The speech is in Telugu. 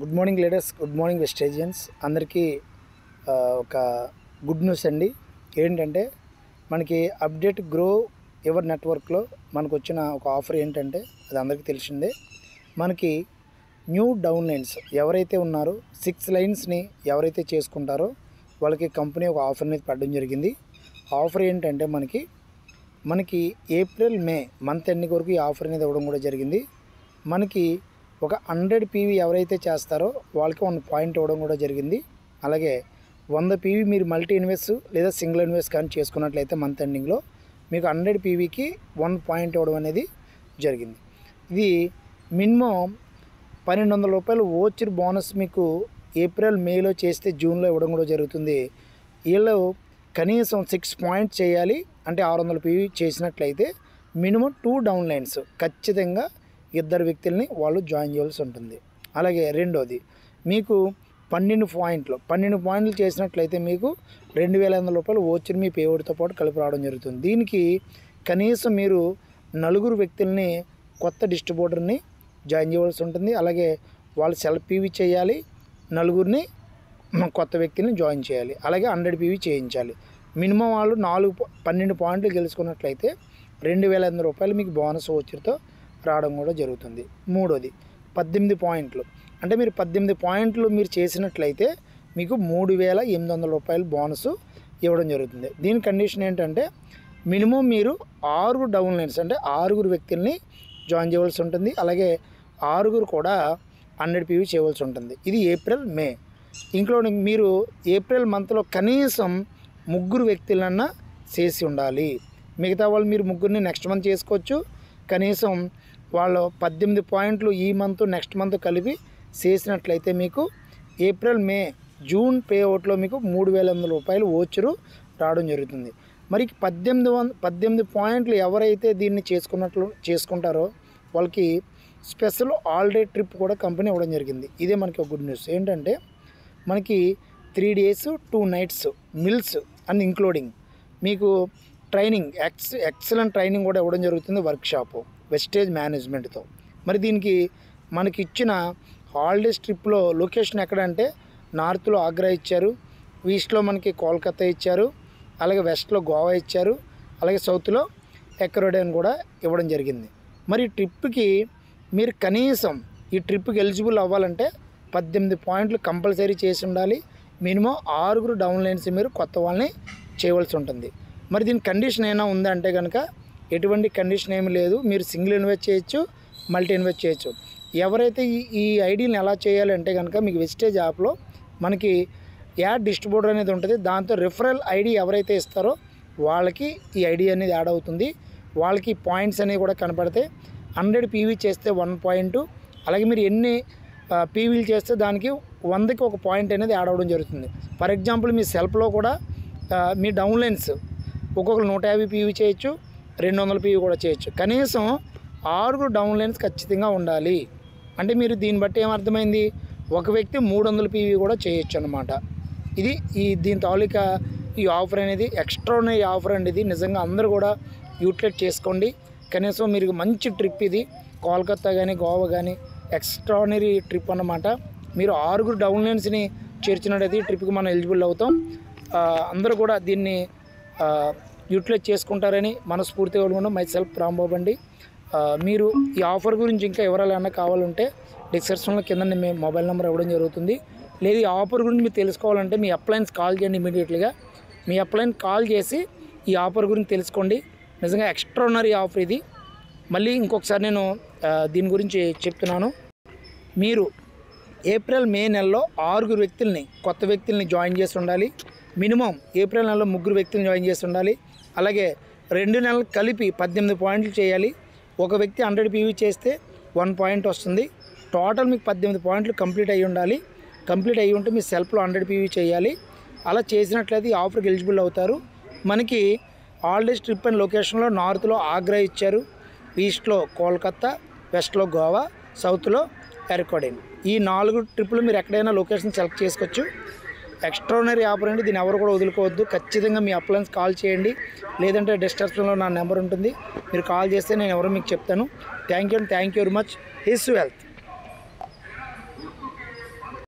Good morning leaders, good morning వెస్టేజియన్స్ అందరికీ ఒక గుడ్ న్యూస్ అండి. ఏంటంటే మనకి అప్డేట్ గ్రో ఎవర్ నెట్వర్క్లో మనకు వచ్చిన ఒక ఆఫర్ ఏంటంటే అది అందరికీ తెలిసిందే. మనకి న్యూ డౌన్ లైన్స్ ఎవరైతే ఉన్నారో 6 లైన్స్ని ఎవరైతే చేసుకుంటారో వాళ్ళకి కంపెనీ ఒక ఆఫర్ అనేది పెట్టడం జరిగింది. ఆఫర్ ఏంటంటే మనకి ఏప్రిల్ మే మంత్ ఎండింగ్ వరకు ఈ ఆఫర్ అనేది ఇవ్వడం కూడా జరిగింది. మనకి ఒక 100 PV ఎవరైతే చేస్తారో వాళ్ళకి 1 పాయింట్ ఇవ్వడం కూడా జరిగింది. అలాగే 100 PV మీరు మల్టీ ఇన్వెస్ట్ లేదా సింగిల్ ఇన్వెస్ట్ కానీ చేసుకున్నట్లయితే మంత్ ఎండింగ్లో మీకు 100 PVకి 1 పాయింట్ ఇవ్వడం అనేది జరిగింది. ఇది మినిమం ₹1200 ఓచర్ బోనస్ మీకు ఏప్రిల్ మేలో చేస్తే జూన్లో ఇవ్వడం కూడా జరుగుతుంది. వీళ్ళు కనీసం 6 పాయింట్స్ చేయాలి అంటే 600 PV చేసినట్లయితే మినిమం 2 డౌన్ లైన్స్ ఖచ్చితంగా 2 వ్యక్తుల్ని వాళ్ళు జాయిన్ చేయాల్సి ఉంటుంది. అలాగే రెండోది మీకు 12 పాయింట్లు చేసినట్లయితే మీకు ₹2500 ఓచర్ మీ పేవుడితో పాటు కలిపి రావడం జరుగుతుంది. దీనికి కనీసం మీరు 4 వ్యక్తుల్ని కొత్త డిస్ట్రిబ్యూటర్ని జాయిన్ చేయవలసి ఉంటుంది. అలాగే వాళ్ళు సెల్ఫ్ PV చేయాలి, 4 కొత్త వ్యక్తుల్ని జాయిన్ చేయాలి, అలాగే 100 PV చేయించాలి. మినిమం వాళ్ళు 12 పాయింట్లు గెలుచుకున్నట్లయితే ₹2500 మీకు బోనస్ ఓచర్తో రావడం కూడా జరుగుతుంది. మూడోది 18 పాయింట్లు అంటే మీరు 18 పాయింట్లు మీరు చేసినట్లయితే మీకు ₹3800 బోనస్ ఇవ్వడం జరుగుతుంది. దీని కండిషన్ ఏంటంటే మినిమం మీరు 6 డౌన్ లైన్స్ అంటే 6 వ్యక్తుల్ని జాయిన్ చేయవలసి ఉంటుంది. అలాగే 6 కూడా 100 PV చేయవలసి ఉంటుంది. ఇది ఏప్రిల్ మే. ఇంక్లూడింగ్ మీరు ఏప్రిల్ మంత్లో కనీసం 3 వ్యక్తులన్నా చేసి ఉండాలి. మిగతా వాళ్ళు మీరు 3 నెక్స్ట్ మంత్ చేసుకోవచ్చు. కనీసం వాళ్ళు 18 పాయింట్లు ఈ మంత్ నెక్స్ట్ మంత్ కలిపి చేసినట్లయితే మీకు ఏప్రిల్ మే జూన్ పే అవుట్లో మీకు ₹3800 ఓచరు రావడం జరుగుతుంది. మరి 18 పాయింట్లు ఎవరైతే దీన్ని చేసుకుంటారో వాళ్ళకి స్పెషల్ ఆల్-డే ట్రిప్ కూడా కంపెనీ ఇవ్వడం జరిగింది. ఇదే మనకి ఒక గుడ్ న్యూస్. ఏంటంటే మనకి 3 days 2 nights meals and including మీకు ట్రైనింగ్ ఎక్సలెంట్ ట్రైనింగ్ కూడా ఇవ్వడం జరుగుతుంది. వర్క్షాపు వెస్టేజ్ మేనేజ్మెంట్తో. మరి దీనికి మనకి ఇచ్చిన హాలిడేస్ ట్రిప్లో లొకేషన్ ఎక్కడంటే నార్త్లో ఆగ్రా ఇచ్చారు, ఈస్ట్లో మనకి కోల్కతా ఇచ్చారు, అలాగే వెస్ట్లో గోవా ఇచ్చారు, అలాగే సౌత్లో ఎక్రోడేన్ కూడా ఇవ్వడం జరిగింది. మరి ట్రిప్కి మీరు కనీసం ఈ ట్రిప్కి ఎలిజిబుల్ అవ్వాలంటే 18 పాయింట్లు కంపల్సరీ చేసి ఉండాలి. మినిమం 6 డౌన్ లైన్స్ మీరు కొత్త వాళ్ళని చేయవలసి ఉంటుంది. మరి దీని కండిషన్ ఏమైనా ఉందంటే కనుక ఎటువంటి కండిషన్ ఏమి లేదు. మీరు సింగిల్ ఇన్వెస్ట్ చేయొచ్చు, మల్టీ ఇన్వెస్ట్ చేయొచ్చు. ఎవరైతే ఈ ఐడీని ఎలా చేయాలంటే కనుక మీకు వెస్టేజ్ యాప్లో మనకి యాడ్ డిస్ట్రిబ్యూటర్ అనేది ఉంటుంది. దాంతో రిఫరల్ ఐడి ఎవరైతే ఇస్తారో వాళ్ళకి ఈ ఐడి అనేది యాడ్ అవుతుంది. వాళ్ళకి పాయింట్స్ అనేవి కూడా కనపడతాయి. 100 PV చేస్తే 1 పాయింట్, అలాగే మీరు ఎన్ని PVలు చేస్తే దానికి 100కి 1 పాయింట్ అనేది యాడ్ అవ్వడం జరుగుతుంది. ఫర్ ఎగ్జాంపుల్ మీ సెల్ఫ్లో కూడా మీ డౌన్ లైన్స్ ఒక్కొక్కరు 150 PV చేయొచ్చు, 200 PV కూడా చేయొచ్చు. కనీసం 6 డౌన్ లైన్స్ ఖచ్చితంగా ఉండాలి. అంటే మీరు దీన్ని బట్టి ఏమర్థమైంది, ఒక వ్యక్తి 300 PV కూడా చేయొచ్చు అన్నమాట. ఇది దీని తాలూకా ఈ ఆఫర్ అనేది ఎక్స్ట్రానరీ ఆఫర్ అండి. ఇది నిజంగా అందరూ కూడా యూటిలైజ్ చేసుకోండి. కనీసం మీరు మంచి ట్రిప్ ఇది. కోల్కతా కానీ గోవా కానీ ఎక్స్ట్రానరీ ట్రిప్ అన్నమాట. మీరు 6 డౌన్ లైన్స్ని చేర్చినట్టయితే ఈ ట్రిప్కి మనం ఎలిజిబుల్ అవుతాం. అందరూ కూడా దీన్ని యూటిలైజ్ చేసుకుంటారని మనస్ఫూర్తిగా అనుకున్నాం. మై సెల్ఫ్ రాంబాబు అండి. మీరు ఈ ఆఫర్ గురించి ఇంకా వివరాలు ఏమైనా కావాలంటే డిస్క్రిప్షన్లో కింద మీ మొబైల్ నెంబర్ ఇవ్వడం జరుగుతుంది. లేదు ఈ ఆఫర్ గురించి మీరు తెలుసుకోవాలంటే మీ అప్లయన్స్ కాల్ చేయండి. ఇమీడియట్లీగా మీ అప్లయన్స్ కాల్ చేసి ఈ ఆఫర్ గురించి తెలుసుకోండి. నిజంగా ఎక్స్ట్రానరీ ఆఫర్ ఇది. మళ్ళీ ఇంకొకసారి నేను దీని గురించి చెప్తున్నాను. మీరు ఏప్రిల్ మే నెలలో 6 వ్యక్తుల్ని కొత్త వ్యక్తుల్ని జాయిన్ చేసి ఉండాలి. మినిమం ఏప్రిల్ నెలలో 3 వ్యక్తులను జాయిన్ చేసి ఉండాలి. అలాగే 2 నెలలు కలిపి 18 పాయింట్లు చేయాలి. ఒక వ్యక్తి 100 PV చేస్తే 1 పాయింట్ వస్తుంది. టోటల్ మీకు 18 పాయింట్లు కంప్లీట్ అయ్యి ఉండాలి. కంప్లీట్ అయ్యి ఉంటే మీ సెల్ఫ్లో 100 PV చేయాలి. అలా చేసినట్లయితే ఈ ఆఫర్కి ఎలిజిబుల్ అవుతారు. మనకి హాలిడేస్ ట్రిప్ అండ్ లొకేషన్లో నార్త్లో ఆగ్రా ఇచ్చారు, ఈస్ట్లో కోల్కతా, వెస్ట్లో గోవా, సౌత్లో ఎర్కోడెన్. ఈ 4 ట్రిప్పులు మీరు ఎక్కడైనా లొకేషన్ సెలెక్ట్ చేసుకోవచ్చు. ఎక్స్ట్రానరీ ఆఫర్ అండి. దీన్ని ఎవరు కూడా వదులుకోవద్దు. ఖచ్చితంగా మీ అప్లయన్స్ కాల్ చేయండి. లేదంటే డిస్క్రిప్షన్లో నా నెంబర్ ఉంటుంది, మీరు కాల్ చేస్తే నేను ఎవరో మీకు చెప్తాను. Thank you very much. His wealth.